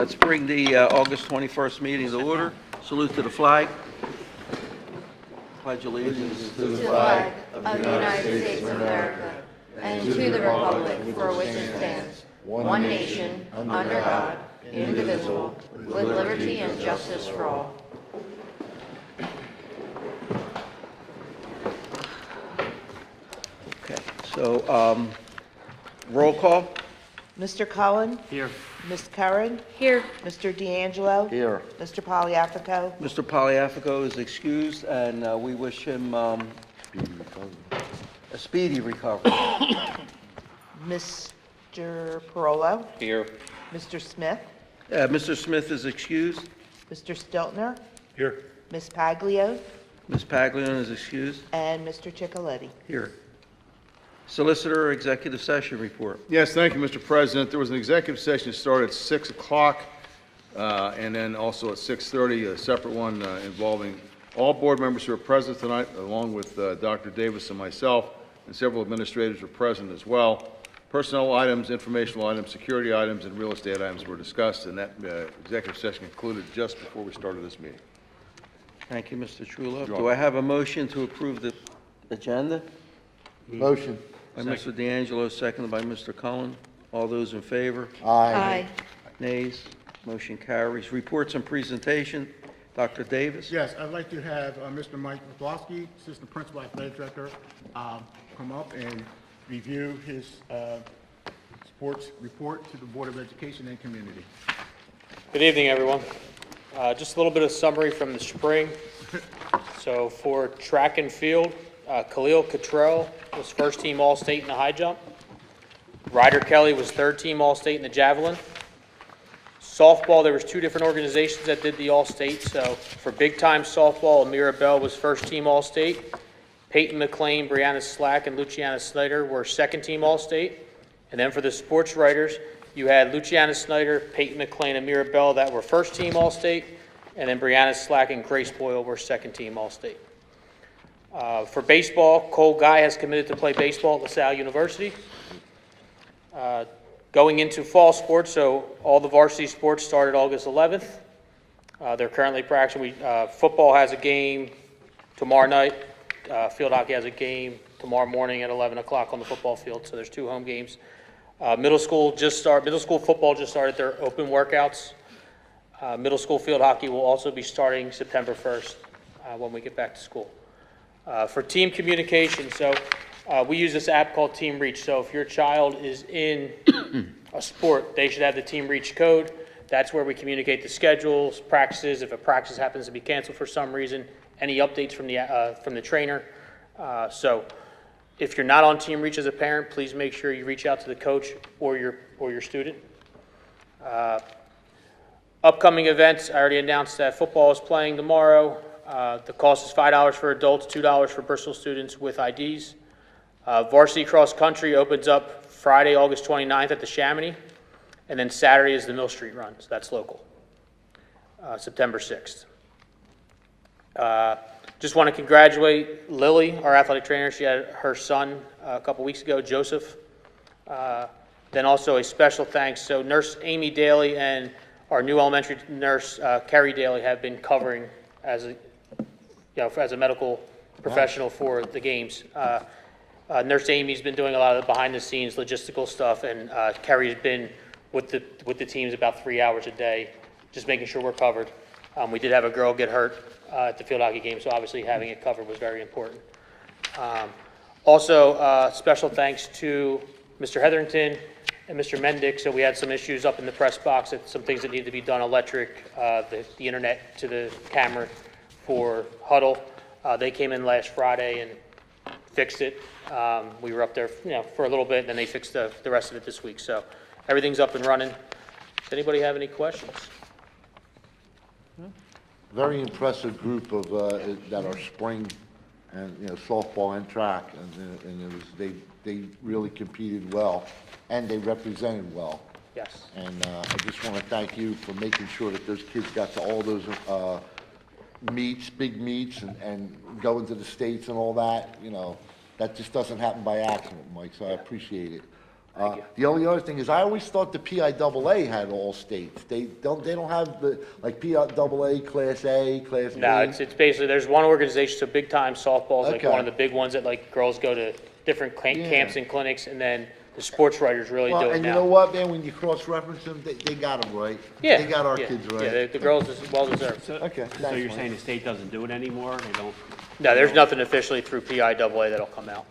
Let's bring the August 21st meeting to order. Salute to the flag. Pledge allegiance to the flag of the United States of America and to the republic for which it stands, one nation, under God, indivisible, with liberty and justice for all. Okay, so roll call. Mr. Cullen? Here. Ms. Curran? Here. Mr. D'Angelo? Here. Mr. Poliafico? Mr. Poliafico is excused, and we wish him a speedy recovery. Mr. Parolo? Here. Mr. Smith? Mr. Smith is excused. Mr. Stiltner? Here. Ms. Paglio? Ms. Paglione is excused. And Mr. Ciccoletti. Here. Solicitor, executive session report. Yes, thank you, Mr. President. There was an executive session that started at 6 o'clock, and then also at 6:30, a separate one involving all board members who are present tonight, along with Dr. Davis and myself, and several administrators were present as well. Personnel items, informational items, security items, and real estate items were discussed, and that executive session concluded just before we started this meeting. Thank you, Mr. Trullo. You're Do I have a motion to approve the agenda? Motion. By Mr. D'Angelo, seconded by Mr. Cullen. All those in favor? Aye. Nays? Motion carries. Reports and presentation. Dr. Davis? Yes, I'd like to have Mr. Mike Kozlowski, Assistant Principal Athletic Director, come up and review his sports report to the Board of Education and Community. Good evening, everyone. Just a little bit of summary from the spring. So for track and field, Khalil Cottrell was first team All-State in the high jump. Ryder Kelly was third team All-State in the javelin. Softball, there was two different organizations that did the All-State. So for big time softball, Amira Bell was first team All-State. Peyton McLean, Brianna Slack, and Luciana Snyder were second team All-State. And then for the sports writers, you had Luciana Snyder, Peyton McLean, and Amira Bell that were first team All-State. And then Brianna Slack and Grace Boyle were second team All-State. For baseball, Cole Guy has committed to play baseball at LaSalle University. Going into fall sports, so all the varsity sports started August 11th. They're currently practicing. Football has a game tomorrow night. Field hockey has a game tomorrow morning at 11 o'clock on the football field, so there's two home games. Middle school football just started their open workouts. Middle school field hockey will also be starting September 1st when we get back to school. For team communication, so we use this app called Team Reach. So if your child is in a sport, they should have the Team Reach code. That's where we communicate the schedules, practices. If a practice happens to be canceled for some reason, any updates from the trainer. So if you're not on Team Reach as a parent, please make sure you reach out to the coach or your student. Upcoming events, I already announced that football is playing tomorrow. The cost is $5 for adults, $2 for Bristol students with IDs. Varsity cross country opens up Friday, August 29th at the Chamonix, and then Saturday is the Mill Street Run, so that's local, September 6th. Just want to congratulate Lily, our athletic trainer. She had her son a couple weeks ago, Joseph. Then also a special thanks. So Nurse Amy Daly and our new elementary nurse, Carrie Daly, have been covering as a medical professional for the games. Nurse Amy's been doing a lot of the behind-the-scenes logistical stuff, and Carrie's been with the teams about 3 hours a day, just making sure we're covered. We did have a girl get hurt at the field hockey game, so obviously having it covered was very important. Also, special thanks to Mr. Hetherington and Mr. Mendick. So we had some issues up in the press box, some things that need to be done, electric, the internet to the camera for Huddle. They came in last Friday and fixed it. We were up there, for a little bit, and then they fixed the rest of it this week. So everything's up and running. Does anybody have any questions? Very impressive group of that are spring and softball and track, and it was they really competed well and they represented well. Yes. And I just want to thank you for making sure that those kids got to all those meets, big meets, and going to the States and all that. That just doesn't happen by accident, Mike, so I appreciate it. The only other thing is, I always thought the PIAA had all states. They don't have the, like PIAA, Class A, Class B? No, it's basically, there's one organization, so big time softball is like Okay. one of the big ones that like girls go to different camps and clinics, and then the sports writers really Well, do it and you know now. what, man, when you cross-reference them, they got them right. Yeah. They got our yeah, kids Yeah, right. the girls is well deserved. Okay, So thanks, you're Mike. saying the state doesn't do it anymore? They don't? No, there's nothing officially through PIAA that'll come out.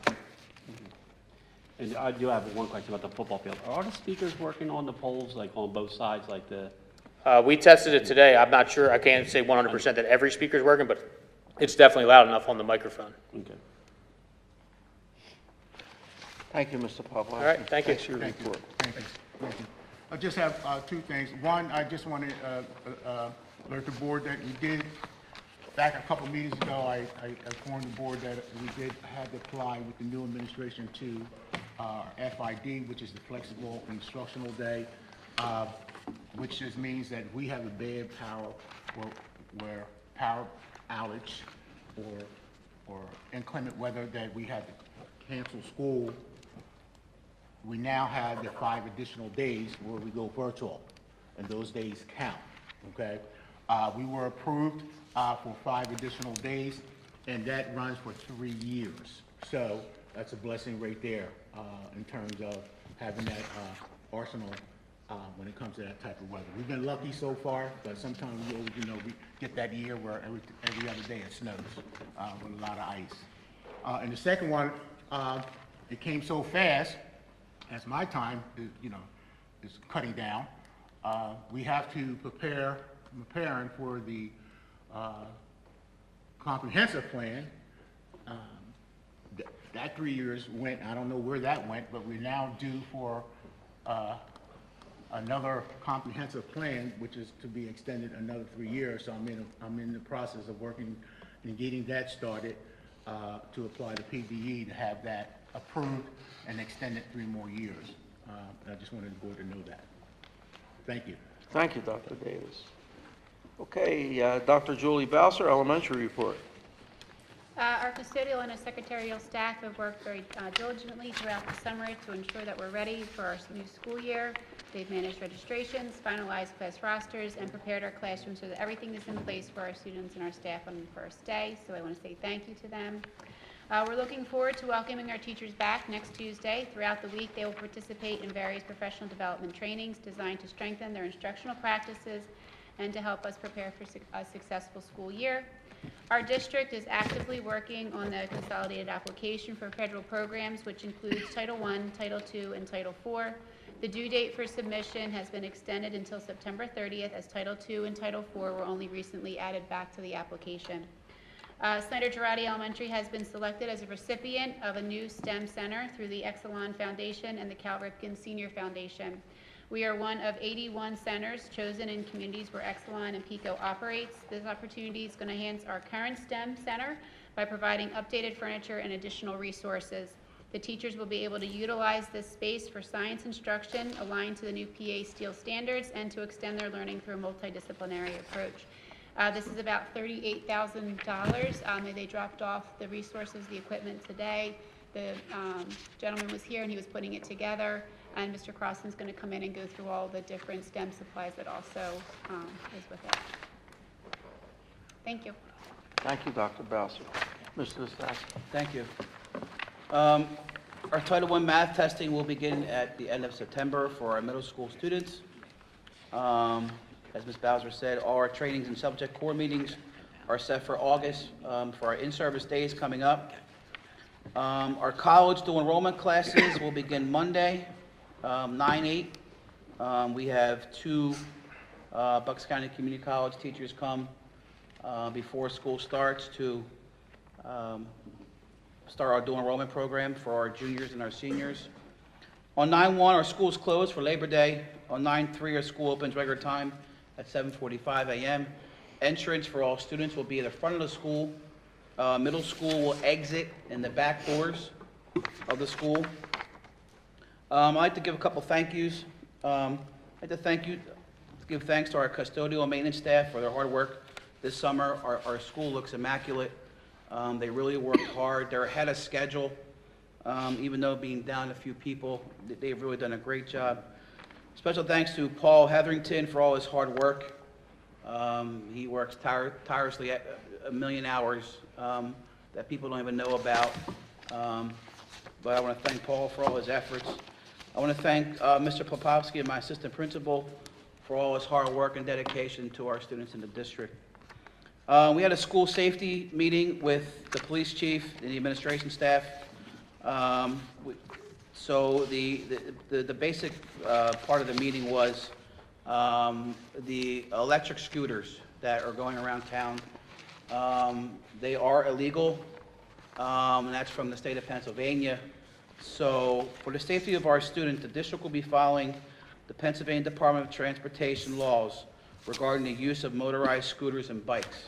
And I do have one question about the football field. Are the speakers working on the poles, like on both sides, like the, We tested it today. I'm not sure, I can't say 100% that every speaker's working, but it's definitely loud enough on the microphone. okay. Thank you, Mr. Pavlovsky. All right, thank you. Thanks for your Thank you. report. Thank you. Thank you. I just have two things. One, I just want to alert the board that we did, back a couple meetings ago, I informed the board that we did have to apply with the new administration to FID, which is the Flexible Instructional Day, which just means that we have a bad where power outage or inclement weather that we had to cancel school. We now have the 5 additional days where we go virtual, and those days count, okay? We were approved for 5 additional days, and that runs for 3 years. So that's a blessing right there in terms of having that arsenal when it comes to that type of weather. We've been lucky so far, but sometimes we get that year where every other day it snows with a lot of ice. And the second one, it came so fast, as my time is cutting down. We have to preparing for the comprehensive plan. That 3 years went, I don't know where that went, but we're now due for another comprehensive plan, which is to be extended another 3 years. So I'm in the process of working and getting that started to apply to PDE to have that approved and extended 3 more years. I just wanted the board to know that. Thank you. Thank you, Dr. Davis. Okay, Dr. Julie Bowser, elementary report. Our custodial and secretarial staff have worked very diligently throughout the summer to ensure that we're ready for our new school year. They've managed registrations, finalized class rosters, and prepared our classrooms so that everything is in place for our students and our staff on the first day. So I want to say thank you to them. We're looking forward to welcoming our teachers back next Tuesday. Throughout the week, they will participate in various professional development trainings designed to strengthen their instructional practices and to help us prepare for a successful school year. Our district is actively working on the consolidated application for federal programs, which includes Title I, Title II, and Title IV. The due date for submission has been extended until September 30th, as Title II and Title IV were only recently added back to the application. Snyder Girardi Elementary has been selected as a recipient of a new STEM center through the Exelon Foundation and the Cal Ripken Senior Foundation. We are one of 81 centers chosen in communities where Exelon and PICO operates. This opportunity is going to enhance our current STEM center by providing updated furniture and additional resources. The teachers will be able to utilize this space for science instruction aligned to the new PA Steel standards and to extend their learning through a multidisciplinary approach. This is about $38,000. They dropped off the resources, the equipment today. The gentleman was here and he was putting it together. And Mr. Crossan's going to come in and go through all the different STEM supplies that also is with it. Thank you. Thank you, Dr. Bowser. Mr. Stassi. Thank you. Our Title I math testing will begin at the end of September for our middle school students. As Ms. Bowser said, all our trainings and subject core meetings are set for August for our in-service days coming up. Our college dual enrollment classes will begin Monday, 9/8. We have 2 Bucks County Community College teachers come before school starts to start our dual enrollment program for our juniors and our seniors. On 9/1, our school is closed for Labor Day. On 9/3, our school opens regular time at 7:45 a.m. Entrance for all students will be at the front of the school. Middle school will exit in the back doors of the school. I'd like to give a couple thank yous. I'd like to give thanks to our custodial and maintenance staff for their hard work this summer. Our school looks immaculate. They really worked hard. They're ahead of schedule. Even though being down a few people, they've really done a great job. Special thanks to Paul Hetherington for all his hard work. He works tirelessly at a million hours that people don't even know about. But I want to thank Paul for all his efforts. I want to thank Mr. Popovsky, my assistant principal, for all his hard work and dedication to our students in the district. We had a school safety meeting with the police chief and the administration staff. So the basic part of the meeting was the electric scooters that are going around town. They are illegal, and that's from the state of Pennsylvania. So for the safety of our students, the district will be following the Pennsylvania Department of Transportation laws regarding the use of motorized scooters and bikes.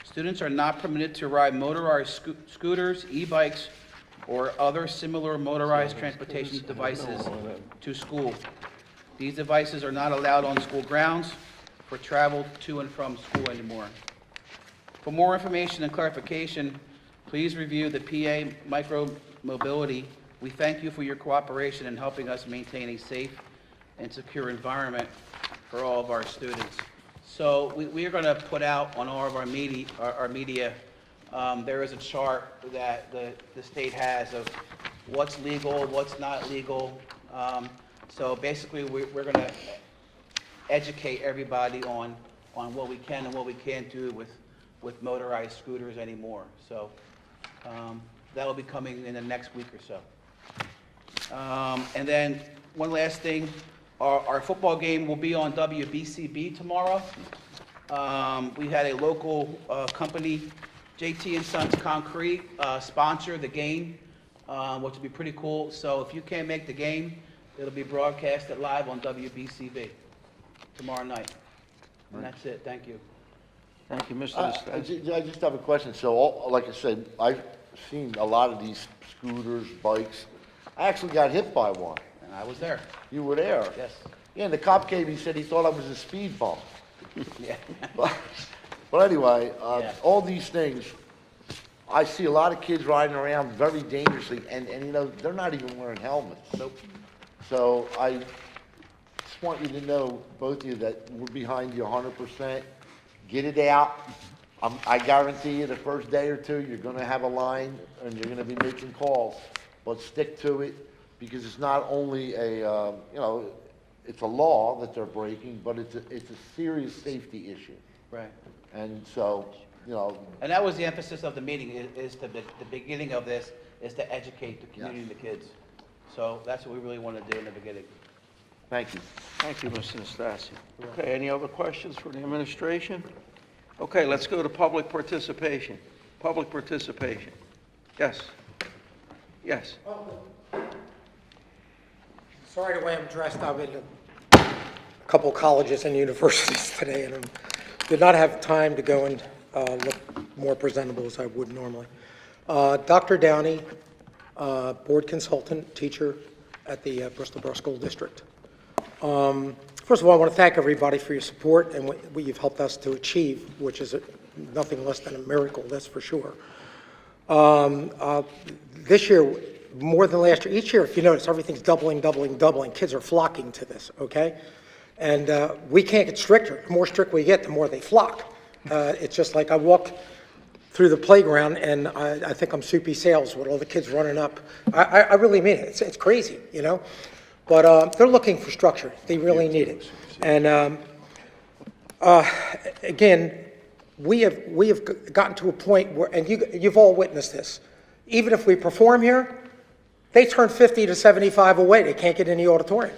Students are not permitted to ride motorized scooters, e-bikes, or other similar motorized transportation devices to school. These devices are not allowed on school grounds for travel to and from school anymore. For more information and clarification, please review the PA Micro-Mobility. We thank you for your cooperation in helping us maintain a safe and secure environment for all of our students. So we are going to put out on all of our media, there is a chart that the state has of what's legal, what's not legal. So basically, we're going to educate everybody on what we can and what we can't do with motorized scooters anymore. So that'll be coming in the next week or so. And then one last thing, our football game will be on WBCB tomorrow. We had a local company, JT & Sons Concrete, sponsor the game, which will be pretty cool. So if you can't make the game, it'll be broadcasted live on WBCB tomorrow night. And that's it. Thank you. Thank you, Mr. I Nastasi. I just have a question. So, like I said, I've seen a lot of these scooters, bikes. I actually got hit by one. And I was there. You were there? Yes. Yeah, and the cop came, he said he thought I was a speed bump. Yeah. But anyway, Yeah. all these things, I see a lot of kids riding around very dangerously, and you know, they're not even wearing helmets. Nope. So I just want you to know, both of you, that we're behind you 100%. Get it out. I guarantee you the first day or two, you're gonna have a line and you're gonna be making calls. But stick to it, because it's not only a, you know, it's a law that they're breaking, but it's a serious safety issue. Right. And so, you know, And that was the emphasis of the meeting, is the beginning of this, is to educate the community and the kids. So that's what we really want to do in the beginning. thank you. Thank you, Mr. Nastasi. Okay, any other questions for the administration? Okay, let's go to public participation. Public participation. Yes. Yes. Sorry the way I'm dressed. I've been to a couple colleges and universities today, and did not have time to go and look more presentable as I would normally. Dr. Downey, board consultant, teacher at the Bristol Borough School District. First of all, I want to thank everybody for your support and what you've helped us to achieve, which is nothing less than a miracle, that's for sure. This year, more than last year, each year, if you notice, everything's doubling. Kids are flocking to this, okay? And we can't get stricter. The more strict we get, the more they flock. It's just like I walk through the playground and I think I'm Soupy Sales with all the kids running up. I really mean it. It's crazy, you know? But they're looking for structure. They really need it. And again, we have gotten to a point where, and you've all witnessed this, even if we perform here, they turn 50 to 75 away. They can't get in the auditorium.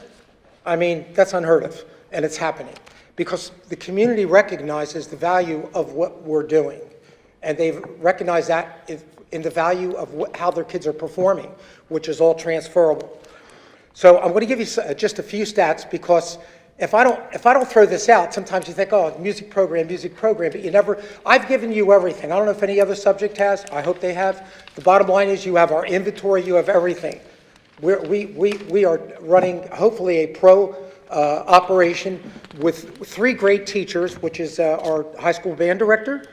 I mean, that's unheard of, and it's happening because the community recognizes the value of what we're doing, and they've recognized that in the value of how their kids are performing, which is all transferable. So I'm going to give you just a few stats because if I don't throw this out, sometimes you think, oh, music program, but you never. I've given you everything. I don't know if any other subject has. I hope they have. The bottom line is you have our inventory. You have everything. We are running hopefully a pro operation with 3 great teachers, which is our high school band director,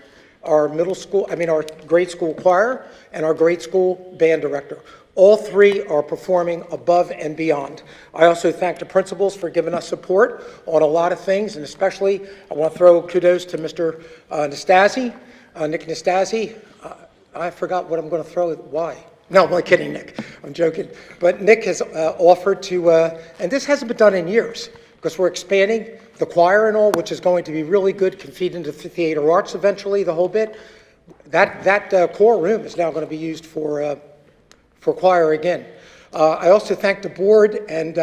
our our grade school choir, and our grade school band director. All three are performing above and beyond. I also thank the principals for giving us support on a lot of things, and especially I want to throw kudos to Mr. Nastasi, Nick Nastasi. I forgot what I'm going to throw. Why? No, I'm only kidding, Nick. I'm joking. But Nick has offered to, and this hasn't been done in years, because we're expanding the choir and all, which is going to be really good, can feed into the theater arts eventually, the whole bit. That core room is now going to be used for choir again. I also thank the board and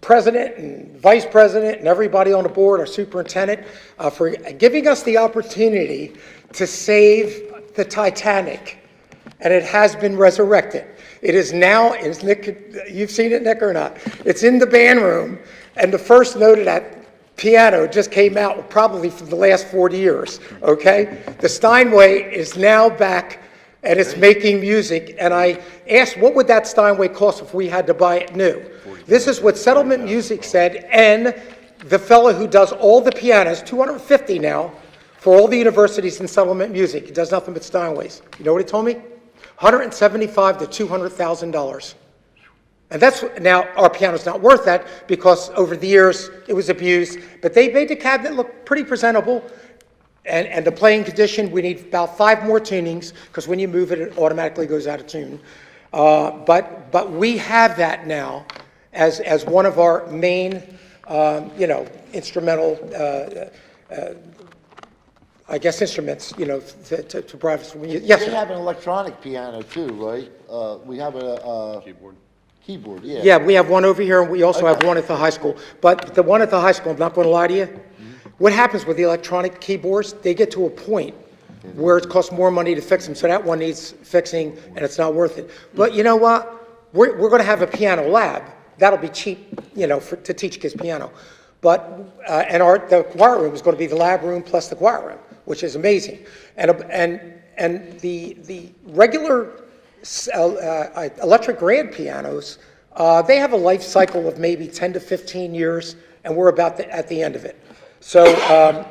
president and vice president and everybody on the board, our superintendent, for giving us the opportunity to save the Titanic, and it has been resurrected. It is now, is Nick, you've seen it, Nick, or not? It's in the band room, and the first note of that piano just came out probably from the last 40 years, okay? The Steinway is now back, and it's making music, and I asked, what would that Steinway cost if we had to buy it new? This is what Settlement Music said, and the fellow who does all the pianos, 250 now, for all the universities in Settlement Music. He does nothing but Steinways. You know what he told me? $175,000 to $200,000. And that's, now our piano's not worth that because over the years it was abused, but they made the cabinet look pretty presentable. And the playing condition, we need about 5 more tunings because when you move it, it automatically goes out of tune. But we have that now as one of our main, instrumental, I guess instruments, to provide us. Yes, We sir. have an electronic piano too, right? We have a keyboard, yeah. Yeah, we have one over here, and we also have one at the high school. But the one at the high school, I'm not going to lie to you, what happens with the electronic keyboards, they get to a point where it costs more money to fix them, so that one needs fixing, and it's not worth it. But you know what? We're going to have a piano lab. That'll be cheap, to teach kids piano. But, the choir room is going to be the lab room plus the choir room, which is amazing. And the regular electric grand pianos, they have a life cycle of maybe 10 to 15 years, and we're about at the end of it. So,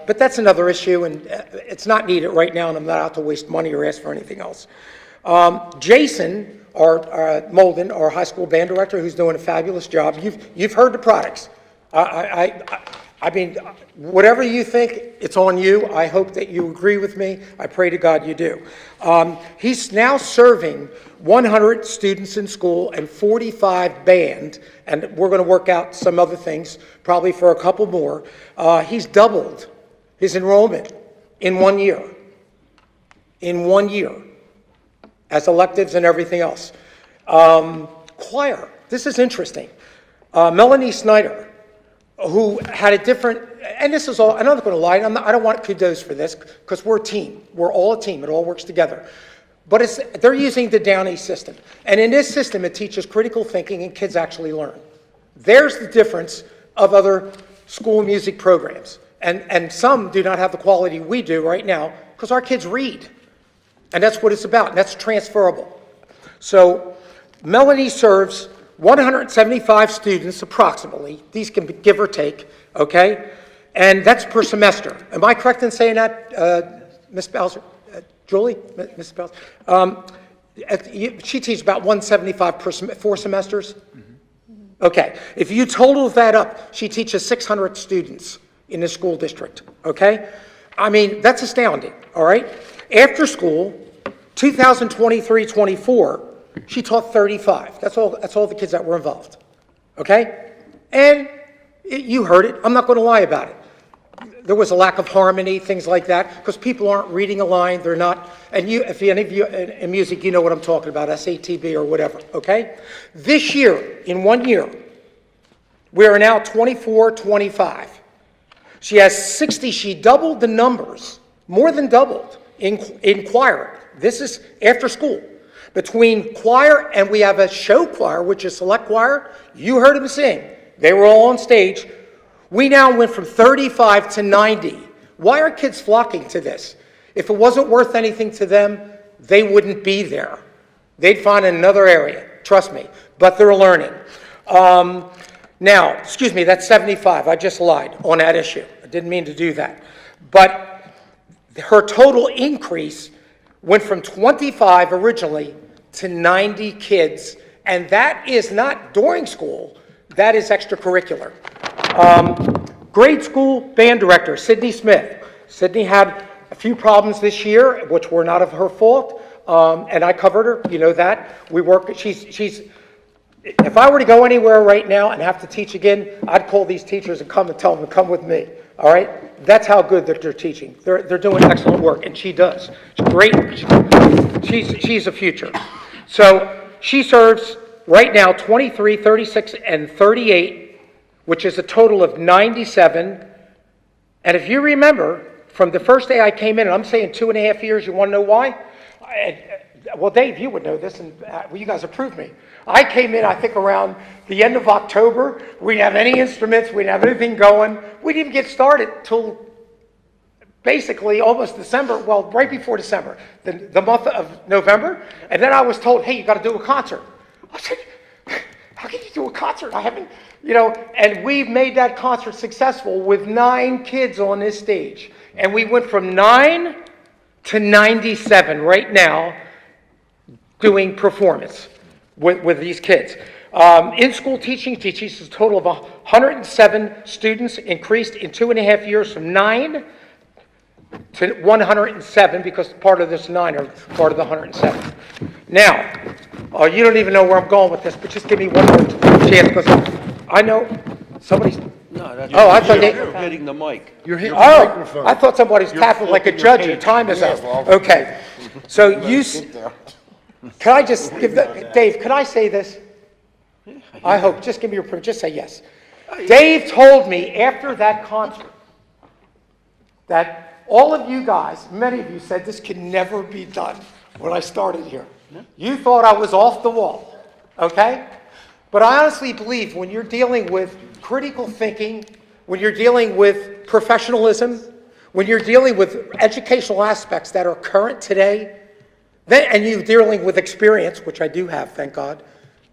but that's another issue, and it's not needed right now, and I'm not out to waste money or ask for anything else. Jason, our Molden, our high school band director, who's doing a fabulous job. You've heard the products. I mean, whatever you think, it's on you. I hope that you agree with me. I pray to God you do. He's now serving 100 students in school and 45 band, and we're going to work out some other things, probably for a couple more. He's doubled his enrollment in 1 year. In 1 year, as electives and everything else. Choir, this is interesting. Melanie Snyder, who had a different, and this is all, I'm not going to lie, I don't want kudos for this, because we're a team. We're all a team. It all works together. But they're using the Downey system. And in this system, it teaches critical thinking, and kids actually learn. There's the difference of other school music programs. And some do not have the quality we do right now, because our kids read. And that's what it's about, and that's transferable. So Melanie serves 175 students approximately. These can be give or take, okay? And that's per semester. Am I correct in saying that, Ms. Bowser? Julie? Ms. Bowser? She teaches about 175 per 4 semesters? Mm-hmm. Okay. If you total that up, she teaches 600 students in the school district, okay? I mean, that's astounding, all right? After school, 2023-24, she taught 35. That's all the kids that were involved, okay? And you heard it. I'm not going to lie about it. There was a lack of harmony, things like that, because people aren't reading a line. They're not, and if any of you in music, you know what I'm talking about, SATB or whatever, okay? This year, in 1 year, we are now 24-25. She has 60, she doubled the numbers, more than doubled, in choir. This is after school. Between choir and we have a show choir, which is select choir. You heard them sing. They were all on stage. We now went from 35 to 90. Why are kids flocking to this? If it wasn't worth anything to them, they wouldn't be there. They'd find another area, trust me. But they're learning. Now, excuse me, that's 75. I just lied on that issue. I didn't mean to do that. But her total increase went from 25 originally to 90 kids, and that is not during school, that is extracurricular. Grade school band director, Sydney Smith. Sydney had a few problems this year, which were not of her fault, and I covered her, you know that. We work, if I were to go anywhere right now and have to teach again, I'd call these teachers and come and tell them to come with me, all right? That's how good that they're teaching. They're doing excellent work, and she does. She's great. She's a future. So she serves right now 23, 36, and 38, which is a total of 97. And if you remember, from the first day I came in, and I'm saying 2.5 years, you want to know why? Well, Dave, you would know this, and well, you guys approved me. I came in, I think, around the end of October. We didn't have any instruments. We didn't have anything going. We didn't get started till basically almost December, well, right before December, the month of November. And then I was told, hey, you got to do a concert. I said, how can you do a concert? I haven't, you know, and we made that concert successful with 9 kids on this stage. And we went from 9 to 97 right now doing performance with these kids. In-school teaching, she teaches a total of 107 students, increased in 2.5 years from 9 to 107, because part of this 9 are part of the 107. Now, you don't even know where I'm going with this, but just give me one more chance, because I know somebody's... No, that's... Oh, I thought they... You're hitting the mic. You're hitting the Oh, microphone. I thought somebody's tapping like a judge, your time is up. Okay, so you... Can I just give the... Dave, can I say this? I hope, just give me your permission, just say yes. Dave told me after that concert that all of you guys, many of you said this can never be done when I started here. You thought I was off the wall, okay? But I honestly believe when you're dealing with critical thinking, when you're dealing with professionalism, when you're dealing with educational aspects that are current today, and you're dealing with experience, which I do have, thank God,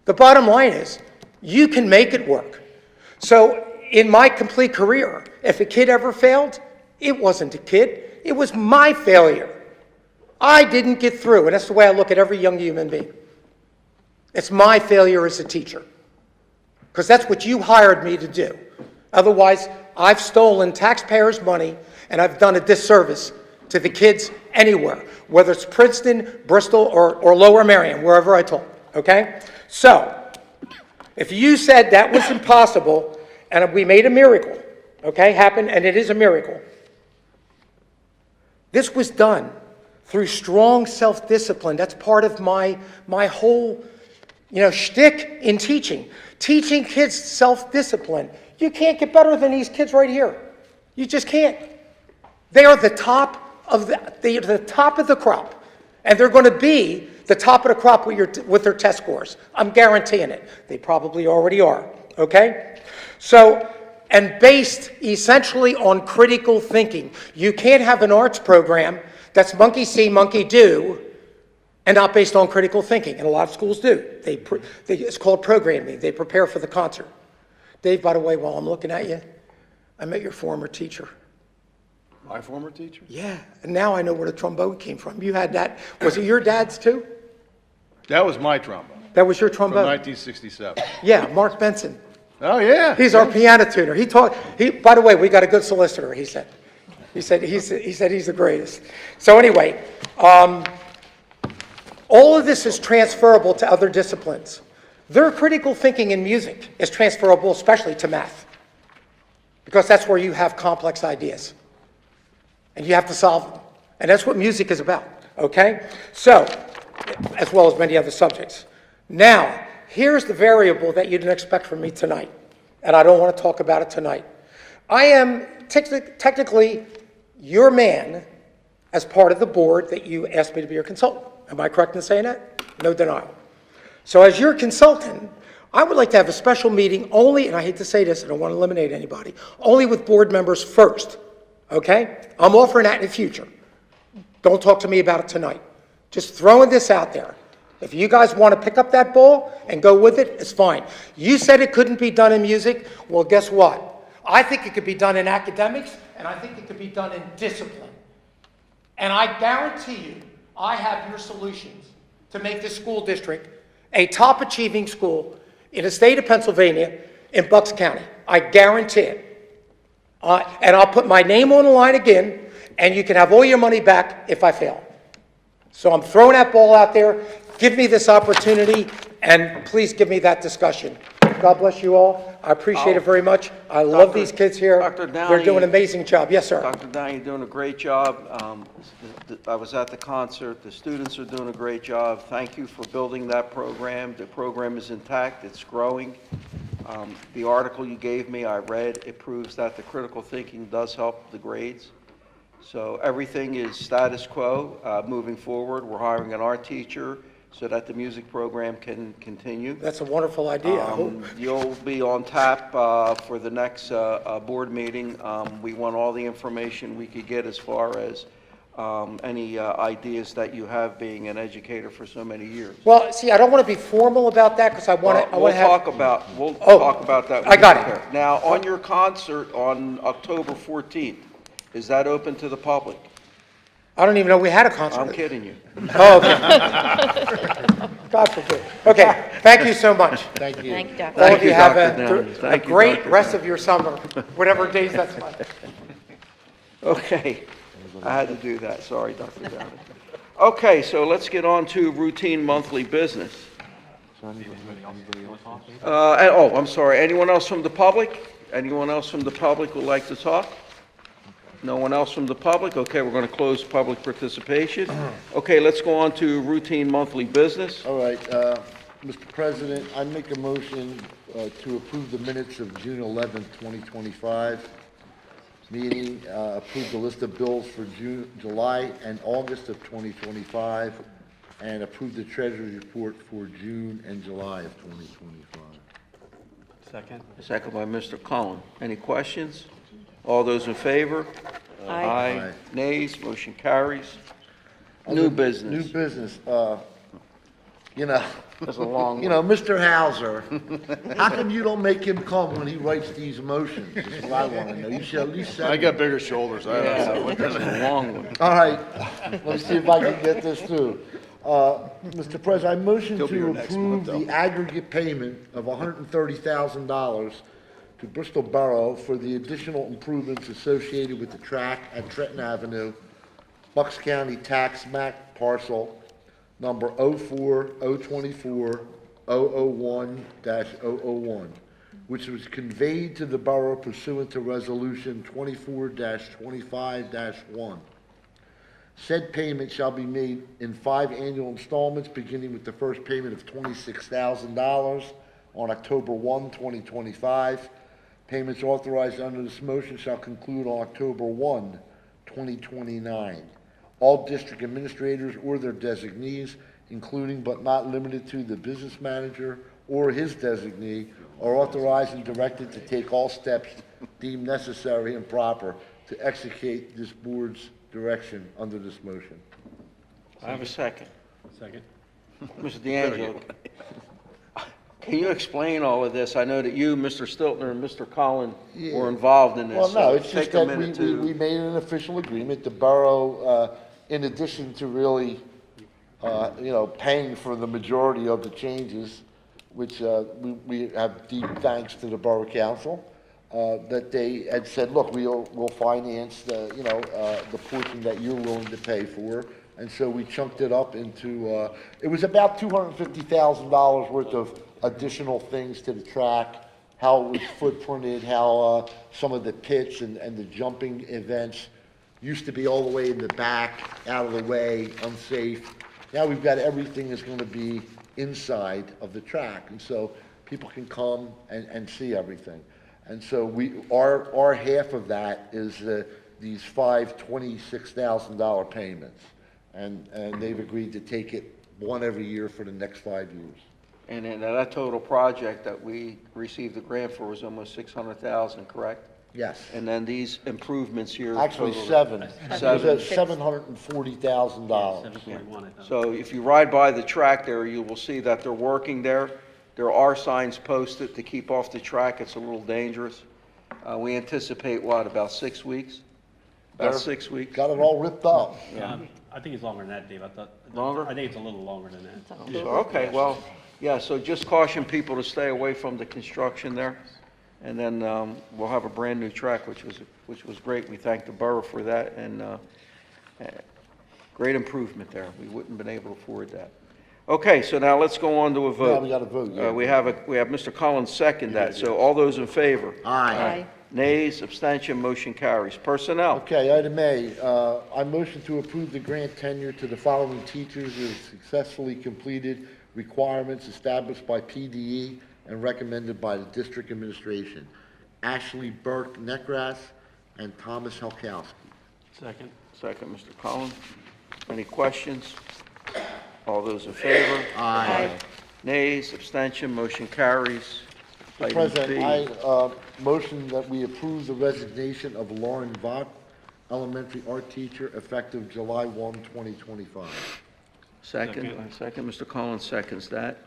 the bottom line is you can make it work. So in my complete career, if a kid ever failed, it wasn't a kid, it was my failure. I didn't get through, and that's the way I look at every young human being. It's my failure as a teacher, because that's what you hired me to do. Otherwise, I've stolen taxpayers' money, and I've done a disservice to the kids anywhere, whether it's Princeton, Bristol, or Lower Merion, wherever I taught, okay? So, if you said that was impossible, and we made a miracle, okay, happen, and it is a miracle, this was done through strong self-discipline. That's part of my whole, shtick in teaching. Teaching kids self-discipline. You can't get better than these kids right here. You just can't. They are the top of the top of the crop, and they're going to be the top of the crop with their test scores. I'm guaranteeing it. They probably already are. Okay, so. And based essentially on critical thinking. You can't have an arts program that's monkey see, monkey do, and not based on critical thinking. And a lot of schools do. It's called programming. They prepare for the concert. Dave, by the way, while I'm looking at you, I met your former teacher. My former teacher? Yeah, and now I know where the trombone came from. You had that. Was it your dad's too? That was my trombone. That was your From trombone? 1967. Yeah, Mark Benson. Oh, yeah. He's our piano tuner. By the way, we got a good solicitor, he said. He said he's the greatest. So anyway, all of this is transferable to other disciplines. Their critical thinking in music is transferable, especially to math, because that's where you have complex ideas, and you have to solve them. And that's what music is about, okay? So, as well as many other subjects. Now, here's the variable that you didn't expect from me tonight, and I don't want to talk about it tonight. I am technically your man as part of the board that you asked me to be your consultant. Am I correct in saying that? No denial. So as your consultant, I would like to have a special meeting only, and I hate to say this, I don't want to eliminate anybody, only with board members first, okay? I'm offering that in the future. Don't talk to me about it tonight. Just throwing this out there. If you guys want to pick up that ball and go with it, it's fine. You said it couldn't be done in music. Well, guess what? I think it could be done in academics, and I think it could be done in discipline. And I guarantee you, I have your solutions to make this school district a top-achieving school in the state of Pennsylvania in Bucks County. I guarantee it. And I'll put my name on the line again, and you can have all your money back if I fail. So I'm throwing that ball out there. Give me this opportunity, and please give me that discussion. God bless you all. I appreciate it very much. I love these kids here. Dr. They're Downey- doing an amazing job. Yes, sir. Dr. Downey, you're doing a great job. I was at the concert. The students are doing a great job. Thank you for building that program. The program is intact. It's growing. The article you gave me, I read. It proves that the critical thinking does help the grades. So everything is status quo moving forward. We're hiring an art teacher so that the music program can continue. That's a wonderful idea. I hope. You'll be on tap for the next board meeting. We want all the information we could get as far as any ideas that you have being an educator for so many years. Well, see, I don't want to be formal about that because I want to We'll have. talk about that. when I got we get it. there. Now, on your concert on October 14th, is that open to the public? I don't even know we had a concert. I'm kidding you. Oh, okay. God forbid. Okay, thank you so much. Thank you. Thank you, Dr. All Thank of you you, have Dr. Downey. a Thank you, great Dr. rest Downey. of your summer, whatever days that's fine. Okay, I had to do that, sorry, Dr. Downey. Okay, so let's get on to routine monthly business. I'm sorry, anyone else from the public? Anyone else from the public would like to talk? No one else from the public? Okay, we're going to close public participation. Okay, let's go on to routine monthly business. All right, Mr. President, I make a motion to approve the minutes of June 11th, 2025 meeting, approve the list of bills for June, July, and August of 2025, and approve the treasurer's report for June and July of 2025. Second by Mr. Cullen. Any questions? All those in favor? Aye. Aye. Nays, motion carries. New business. New business, you know, That's a long you know, Mr. Hauser, how come you don't make him come when he writes these motions? Is what I want to know. You should at least send I him. got bigger shoulders. I don't know. Yeah, that's a long one. All right, let's see if I can get this through. Mr. President, I motion He'll be here to next approve month, the aggregate payment of $130,000 to Bristol Borough for the additional improvements associated with the track at Trenton Avenue, Bucks County Tax Map Parcel number 04024-001-001, which was conveyed to the borough pursuant to Resolution 24-25-1. Said payment shall be made in 5 annual installments, beginning with the first payment of $26,000 on October 1, 2025. Payments authorized under this motion shall conclude on October 1, 2029. All district administrators or their designees, including but not limited to the business manager or his designee, are authorized and directed to take all steps deemed necessary and proper to execute this board's direction under this motion. I have a second. Second. Mr. D'Angelo, can you explain all of this? I know that you, Mr. Stiltner, and Mr. Collin were involved in this. Well, no, so it's just take a that we minute made an official agreement. The borough, in addition to really, paying for the majority of the changes, which we have deep thanks to the borough council, that they had said, look, we'll finance the portion that you're willing to pay for. And so we chunked it up into, it was about $250,000 worth of additional things to the track, how it was footprinted, how some of the pits and the jumping events used to be all the way in the back, out of the way, unsafe. Now we've got everything that's going to be inside of the track. And so people can come and see everything. And so our half of that is these 5 $26,000 payments. And they've agreed to take it one every year for the next 5 years. And then that total project that we received the grant for was almost $600,000, correct? Yes. And then these improvements here. Actually, totaled- 7. It was $740,000. 741, I thought. So if you ride by the track there, you will see that they're working there. There are signs posted to keep off the track. It's a little dangerous. We anticipate, about 6 weeks? About They're- 6 weeks? Got it all ripped up. Yeah, I think it's longer than that, Dave. Longer? I think it's a little longer than that. So, okay, well, yeah, so just caution people to stay away from the construction there. And then we'll have a brand-new track, which was great. We thank the borough for that, and great improvement there. We wouldn't have been able to afford that. Okay, so now let's go on to a vote. Yeah, we got to vote, yeah. We have Mr. Collins second that, so all those in favor? Aye. Nays, abstention, motion carries. Personnel. Okay, item A, I motion to approve the grant tenure to the following teachers who have successfully completed requirements established by PDE and recommended by the district administration. Ashley Burke Neckrass and Thomas Helkowski. Second. Second, Mr. Collins. Any questions? All those in favor? Aye. Nays, abstention, motion carries. Item President, B. I motion that we approve the resignation of Lauren Vaught, elementary art teacher, effective July 1, 2025. Second, Mr. Collins seconds that.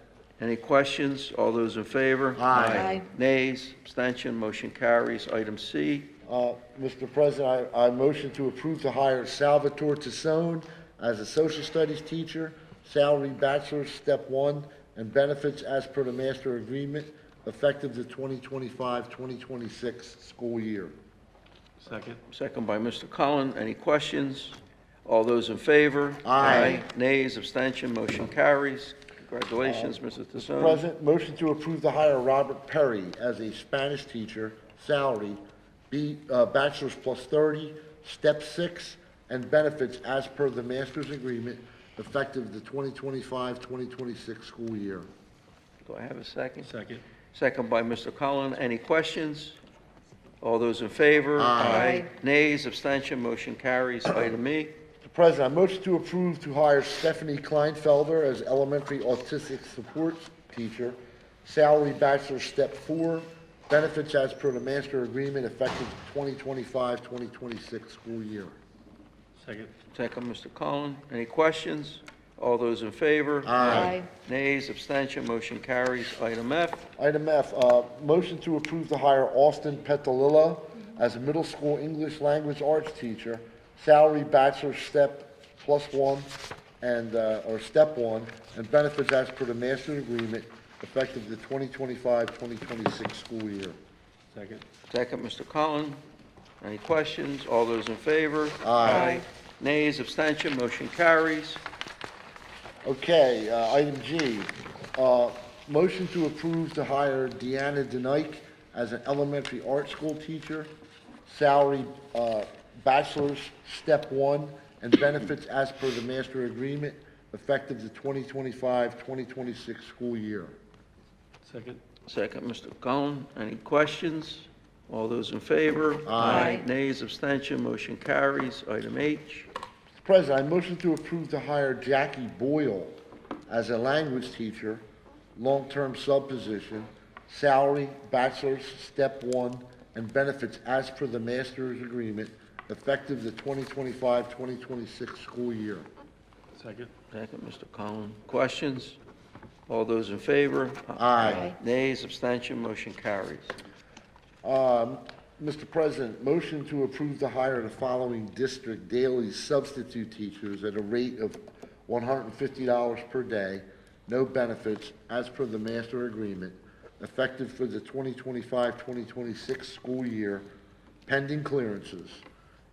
Any questions? All those in favor? Aye. Nays, abstention, motion carries. Item C. Mr. President, I motion to approve to hire Salvatore Tassone as a social studies teacher, salary bachelor's, step 1, and benefits as per the master agreement, effective the 2025-2026 school year. Second. Second by Mr. Collins. Any questions? All those in favor? Aye. Nays, abstention, motion carries. Congratulations, Mr. Tassone. President, motion to approve to hire Robert Perry as a Spanish teacher, salary, bachelor's plus 30, step 6, and benefits as per the master's agreement, effective the 2025-2026 school year. Do I have a second? Second. Second by Mr. Collins. Any questions? All those in favor? Aye. Nays, abstention, motion carries. Item E. Mr. President, I motion to approve to hire Stephanie Kleinfelder as elementary autistic support teacher, salary bachelor step 4, benefits as per the master agreement, effective 2025-2026 school year. Second. Second, Mr. Collins. Any questions? All those in favor? Aye. Nays, abstention, motion carries. Item F. Item F, motion to approve to hire Austin Petalillo as a middle school English language arts teacher, salary bachelor step +1 and, or step 1, and benefits as per the master agreement, effective the 2025-2026 school year. Second. Second, Mr. Collins. Any questions? All those in favor? Aye. Nays, abstention, motion carries. Okay, item G, motion to approve to hire Deanna Denike as an elementary art school teacher, salary, bachelor's, step 1, and benefits as per the master agreement, effective the 2025-2026 school year. Second. Second, Mr. Collins. Any questions? All those in favor? Aye. Nays, abstention, motion carries. Item H. Mr. President, I motion to approve to hire Jackie Boyle as a language teacher, long-term sub position, salary, bachelor's, step 1, and benefits as per the master's agreement, effective the 2025-2026 school year. Second. Second, Mr. Collins. Questions? All those in favor? Aye. Nays, abstention, motion carries. Mr. President, motion to approve to hire the following district daily substitute teachers at a rate of $150 per day, no benefits, as per the master agreement, effective for the 2025-2026 school year, pending clearances.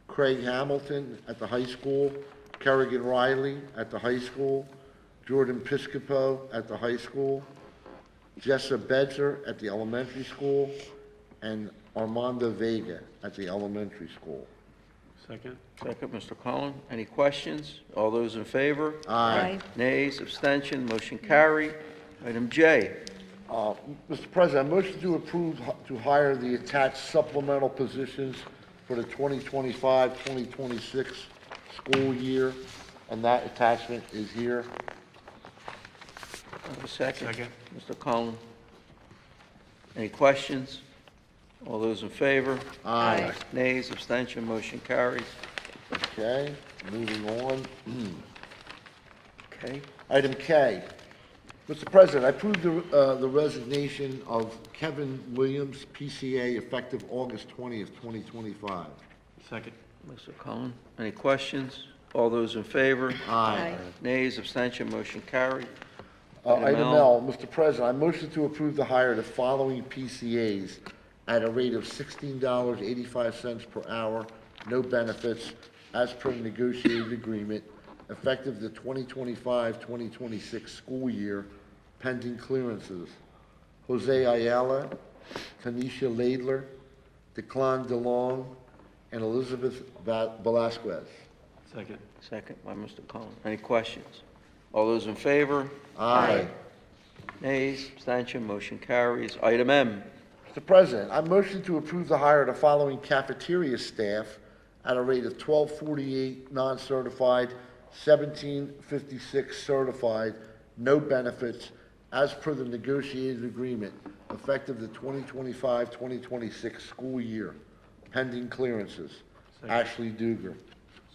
Craig Hamilton at the high school, Kerrigan Riley at the high school, Jordan Piscopo at the high school, Jessa Bedzer at the elementary school, and Armando Vega at the elementary school. Second. Second, Mr. Collins. Any questions? All those in favor? Aye. Nays, abstention, motion carried. Item J. Mr. President, I motion to approve to hire the attached supplemental positions for the 2025-2026 school year, and that attachment is here. Have a second? Second. Mr. Collins. Any questions? All those in favor? Aye. Nays, abstention, motion carries. Okay, moving on. Okay. Item K. Mr. President, I approve the resignation of Kevin Williams, PCA, effective August 20th, 2025. Second. Mr. Collins. Any questions? All those in favor? Aye. Nays, abstention, motion carried. Item L, Mr. President, I motion to approve the hire of the following PCAs at a rate of $16.85 per hour, no benefits, as per the negotiated agreement, effective the 2025-2026 school year, pending clearances. Jose Ayala, Tanisha Laidler, Declan DeLong, and Elizabeth Velasquez. Second. Second by Mr. Cullen. Any questions? All those in favor? Aye. Nays, abstention, motion carries. Item M. Mr. President, I motion to approve the hire of the following cafeteria staff at a rate of $12.48 non-certified, $17.56 certified, no benefits, as per the negotiated agreement, effective the 2025-2026 school year, pending clearances. Ashley Duger.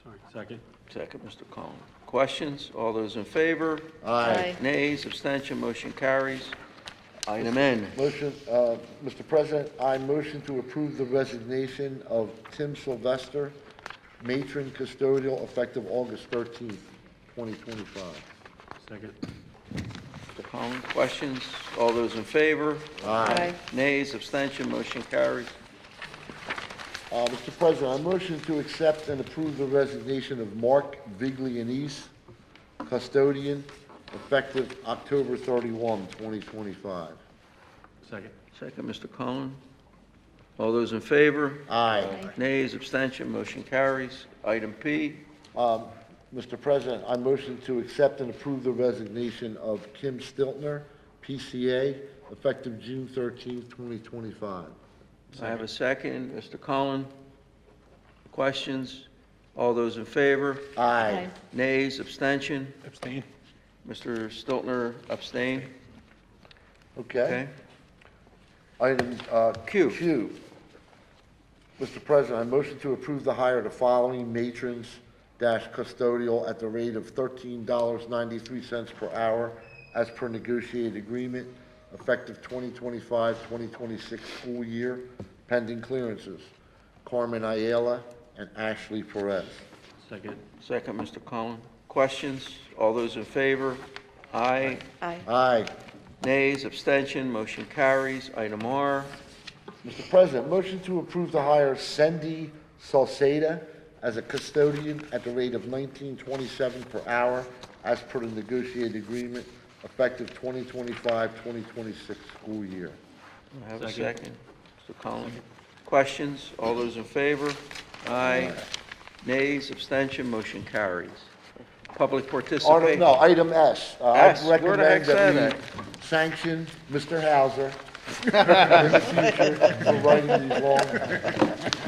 Sorry, second. Second, Mr. Cullen. Questions? All those in favor? Aye. Nays, abstention, motion carries. Item N. Motion, Mr. President, I motion to approve the resignation of Tim Sylvester, matron custodial, effective August 13th, 2025. Second. Mr. Cullen, questions? All those in favor? Aye. Nays, abstention, motion carries. Mr. President, I motion to accept and approve the resignation of Mark Viglianese, custodian, effective October 31, 2025. Second. Second, Mr. Cullen. All those in favor? Aye. Nays, abstention, motion carries. Item P. Mr. President, I motion to accept and approve the resignation of Kim Stiltner, PCA, effective June 13, 2025. I have a second. Mr. Cullen. Questions? All those in favor? Aye. Nays, abstention. Abstain. Mr. Stiltner, abstain. Okay. Item Q. Q. Mr. President, I motion to approve the hire of the following matrons dash custodial at the rate of $13.93 per hour as per negotiated agreement, effective 2025-2026 school year, pending clearances. Carmen Ayala and Ashley Perez. Second. Second, Mr. Cullen. Questions? All those in favor? Aye. Aye. Aye. Nays, abstention, motion carries. Item R. Mr. President, motion to approve the hire of Cindy Salceda as a custodian at the rate of $19.27 per hour as per the negotiated agreement, effective 2025-2026 school year. I have a Second. second. Mr. Cullen. Questions? All those in favor? Aye. Nays, abstention, motion carries. Public participation. No, item S. S, I where the heck's recommend that that we sanction Mr. Hauser in the future for writing these long,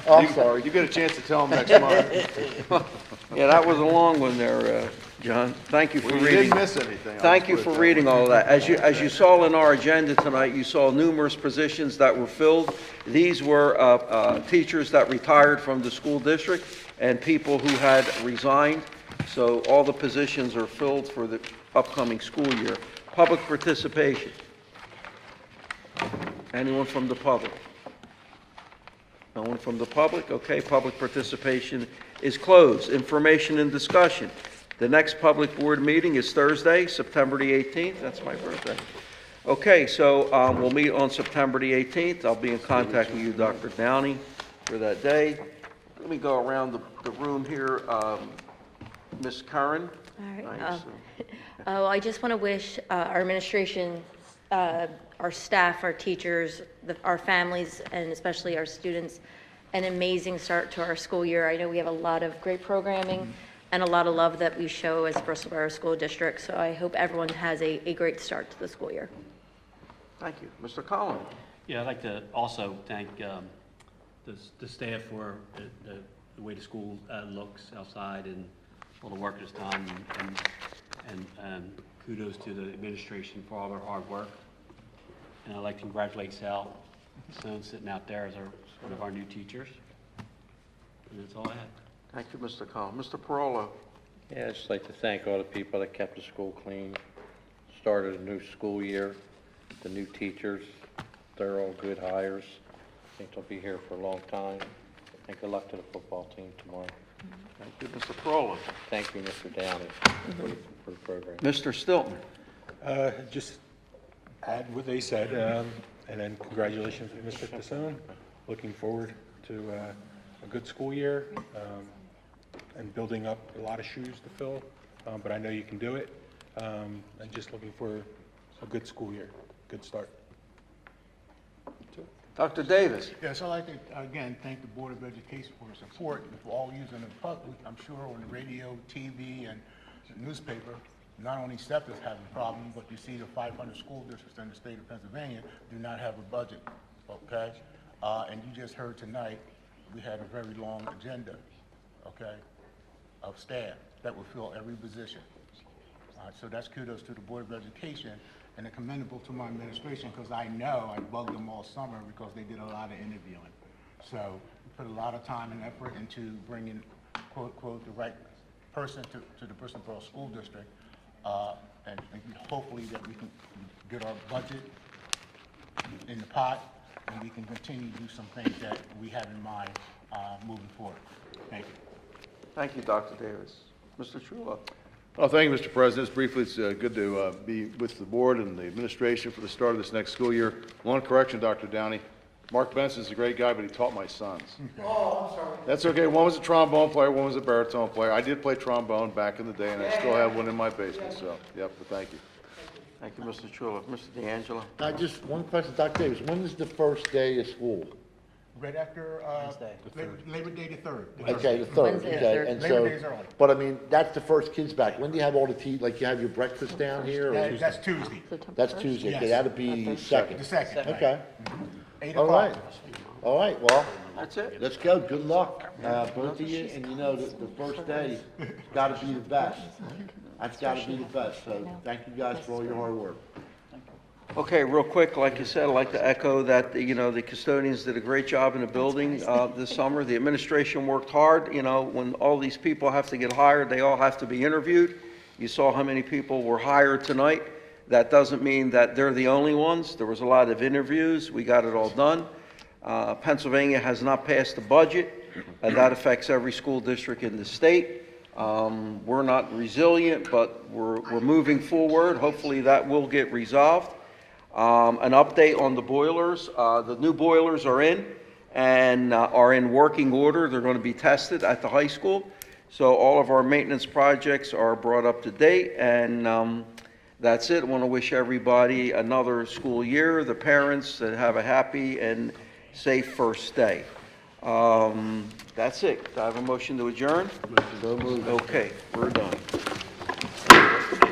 oh, I'm sorry. You get a chance to tell them next month. Yeah, that was a long one there, John. Thank you for Well, you reading. didn't miss anything. I'll Thank you put it for that reading way. all of that. As you saw in our agenda tonight, you saw numerous positions that were filled. These were teachers that retired from the school district and people who had resigned. So all the positions are filled for the upcoming school year. Public participation. Anyone from the public? No one from the public? Okay, public participation is closed. Information and discussion. The next public board meeting is Thursday, September the 18th. That's my birthday. Okay, so we'll meet on September the 18th. I'll be in contact with you, Dr. Downey, for that day. Let me go around the room here. Ms. Curran? All right. Nice. I just want to wish our administration, our staff, our teachers, our families, and especially our students, an amazing start to our school year. I know we have a lot of great programming and a lot of love that we show as Bristol Borough School District, so I hope everyone has a great start to the school year. Thank you. Mr. Collins? Yeah, I'd like to also thank the staff for the way the school looks outside and all the work that's done, and kudos to the administration for all their hard work. And I'd like to congratulate Sal Sloan sitting out there as one of our new teachers. And that's all I had. Thank you, Mr. Collins. Mr. Parola? Yeah, I'd just like to thank all the people that kept the school clean, started a new school year, the new teachers. They're all good hires. I think they'll be here for a long time. And good luck to the football team tomorrow. Thank you, Mr. Froelich. Thank you, Mr. Downey, for the program. Mr. Stiltner. Just add what they said, and then congratulations to Mr. Tassone. Looking forward to a good school year, and building up a lot of shoes to fill, but I know you can do it. And just looking for a good school year, good start. Dr. Davis. Yes, I'd like to, again, thank the Board of Education for the support, for all using the public, I'm sure on the radio, TV, and newspaper. Not only SEP is having a problem, but you see the 500 school districts in the state of Pennsylvania do not have a budget, okay? And you just heard tonight, we had a very long agenda, okay, of staff that will fill every position. So that's kudos to the Board of Education, and it's commendable to my administration, because I know I bugged them all summer because they did a lot of interviewing. So we put a lot of time and effort into bringing, quote, quote, the right person to the Bristol School District, and hopefully that we can get our budget in the pot, and we can continue to do some things that we have in mind moving forward. Thank you. Thank you, Dr. Davis. Mr. Trullo. Oh, thank you, Mr. President. Just briefly, it's good to be with the board and the administration for the start of this next school year. One correction, Dr. Downey. Mark Benson's a great guy, but he taught my sons. Oh, I'm sorry. That's okay. One was a trombone player, one was a baritone player. I did play trombone back in the day, and I still have one in my basement, so, yep, but thank you. Thank you, Mr. Trullo. Mr. D'Angelo. Just one question, Dr. Davis. When is the first day of school? Right after Labor Day the 3rd. Okay, the third, Wednesday the okay, third. and Labor Day is so, early. but I mean, that's the first kids back. When do you have all the tea, like you have your breakfast down here? or- That's Tuesday, That's Tuesday, okay, Yes. that'll be second. the 2nd. right. Okay, 8 all o'clock. right, all right, well, That's it. let's go, good luck, both of you, and you know, the first day, gotta be the best. That's gotta be the best, so thank you guys for all your hard work. Okay, real quick, like you said, I'd like to echo that, the custodians did a great job in the building this summer. The administration worked hard. When all these people have to get hired, they all have to be interviewed. You saw how many people were hired tonight. That doesn't mean that they're the only ones. There was a lot of interviews. We got it all done. Pennsylvania has not passed the budget, and that affects every school district in the state. We're not resilient, but we're moving forward. Hopefully that will get resolved. An update on the boilers. The new boilers are in and are in working order. They're going to be tested at the high school. So all of our maintenance projects are brought up to date, and that's it. I want to wish everybody another school year, the parents that have a happy and safe first day. That's it. Do I have a motion to adjourn? So moved. Okay, we're done.